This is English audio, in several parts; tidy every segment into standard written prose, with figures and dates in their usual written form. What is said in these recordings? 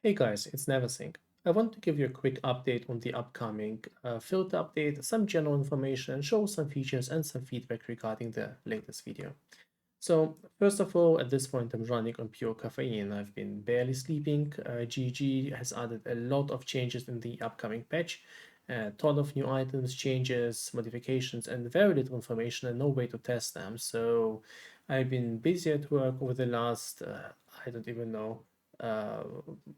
Hey guys, it's NeverSink. I want to give you a quick update on the upcoming filter update, some general information, and show some features and some feedback regarding the latest video. So first of all, at this point, I'm running on pure caffeine. I've been barely sleeping. GG has added a lot of changes in the upcoming patch, a ton of new items, changes, modifications, and very little information and no way to test them. So I've been busy at work over the last, I don't even know, uh,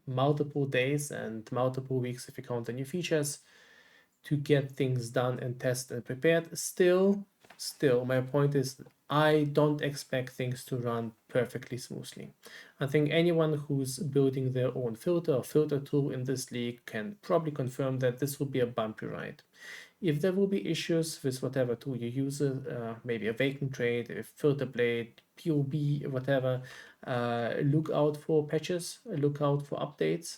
multiple days and multiple weeks if you count the new features to get things done and tested and prepared. Still, my point is I don't expect things to run perfectly smoothly. I think anyone who's building their own filter or filter tool in this league can probably confirm that this will be a bumpy ride. If there will be issues with whatever tool you use, maybe a vacant trade, a FilterBlade, POE, whatever, look out for patches, look out for updates.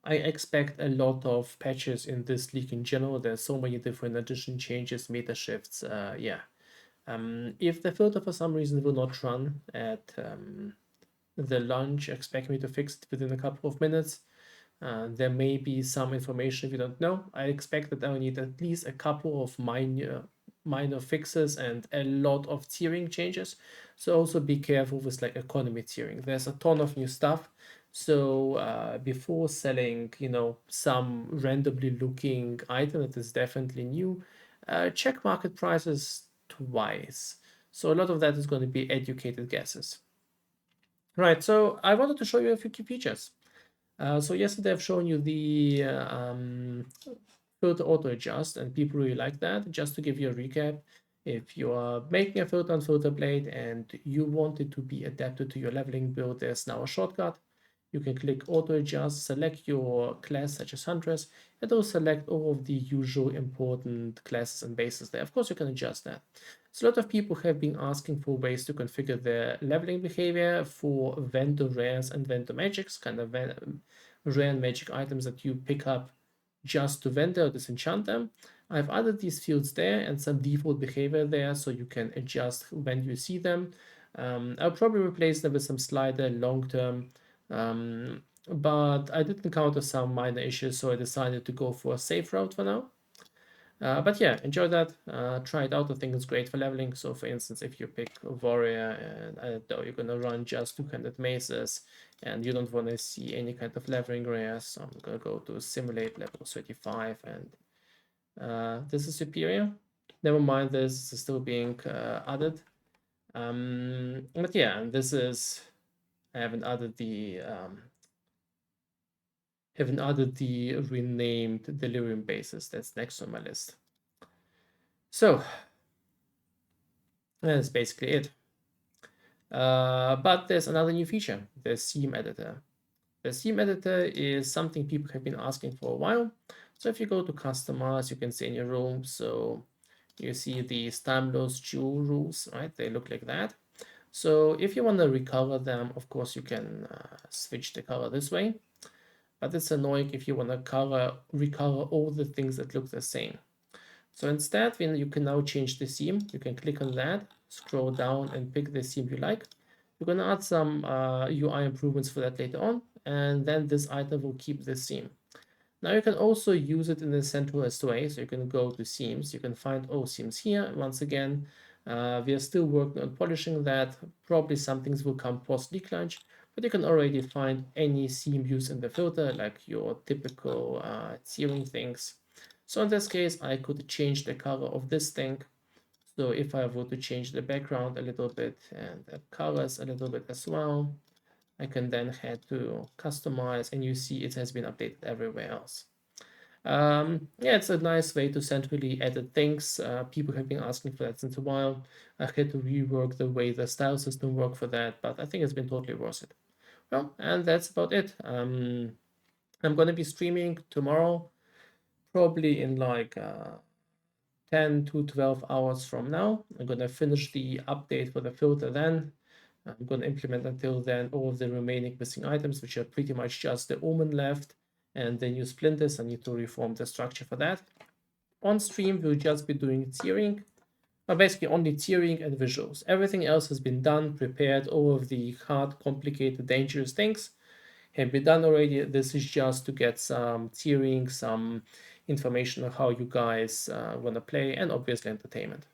I expect a lot of patches in this league in general. There's so many different addition changes, meta shifts. If the filter for some reason will not run at the launch, expect me to fix it within a couple of minutes. There may be some information if you don't know. I expect that I will need at least a couple of minor fixes and a lot of tiering changes. So also be careful with like economy tiering. There's a ton of new stuff. So before selling, some randomly looking item that is definitely new, check market prices twice. So a lot of that is going to be educated guesses. Right, so I wanted to show you a few key features. So yesterday I've shown you the filter auto adjust, and people really like that. Just to give you a recap, if you are making a filter on FilterBlade and you want it to be adapted to your leveling build, there's now a shortcut. You can click auto adjust, select your class such as Huntress, and it'll select all of the usual important classes and bases there. Of course, you can adjust that. So a lot of people have been asking for ways to configure their leveling behavior for vendor rares and vendor magics, kind of rare and magic items that you pick up just to vendor or disenchant them. I've added these fields there and some default behavior there so you can adjust when you see them. I'll probably replace them with some slider long term, but I did encounter some minor issues, so I decided to go for a safe route for now. But yeah, enjoy that. Try it out. I think it's great for leveling. So for instance, if you pick a warrior and I don't know, you're gonna run just 200 maces and you don't want to see any kind of leveling rares, so I'm gonna go to simulate level 35 and this is superior. Never mind, this is still being added. But yeah, this is, I haven't added the renamed delirium bases. That's next on my list. So that's basically it. But there's another new feature, the seam editor. The seam editor is something people have been asking for a while. So if you go to customize, you can see in your room. So you see these timeless jewel rules, right? They look like that. So if you want to recolor them, of course, you can switch the color this way. But it's annoying if you want to recolor all the things that look the same. So instead, when you can now change the theme, you can click on that, scroll down and pick the theme you like. You're going to add some UI improvements for that later on, and then this item will keep the theme. Now you can also use it in a centralized way. So you can go to themes, you can find all themes here. Once again, we are still working on polishing that. Probably some things will come post leak launch, but you can already find any theme used in the filter, like your typical tiering things. So in this case, I could change the color of this thing. So if I were to change the background a little bit and the colors a little bit as well, I can then head to customize and you see it has been updated everywhere else. Yeah, it's a nice way to centrally edit things. People have been asking for that since a while. I had to rework the way the style system worked for that, but I think it's been totally worth it. Well, and that's about it. I'm going to be streaming tomorrow, probably in like 10 to 12 hours from now. I'm going to finish the update for the filter then. I'm going to implement until then all of the remaining missing items, which are pretty much just the omen left and the new splinters. I need to reform the structure for that. On stream, we'll just be doing tiering, basically only tiering and visuals. Everything else has been done, prepared, all of the hard, complicated, dangerous things. have been done already. This is just to get some tiering, some information on how you guys want to play, and obviously entertainment.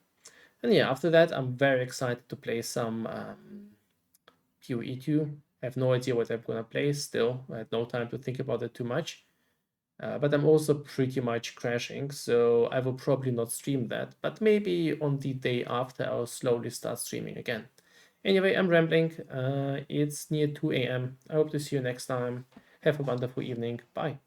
And yeah, after that, I'm very excited to play some POE2. I have no idea what I'm gonna play still. I had no time to think about it too much. But I'm also pretty much crashing, so I will probably not stream that. But maybe on the day after, I'll slowly start streaming again. Anyway, I'm rambling. It's near 2 a.m. I hope to see you next time. Have a wonderful evening. Bye.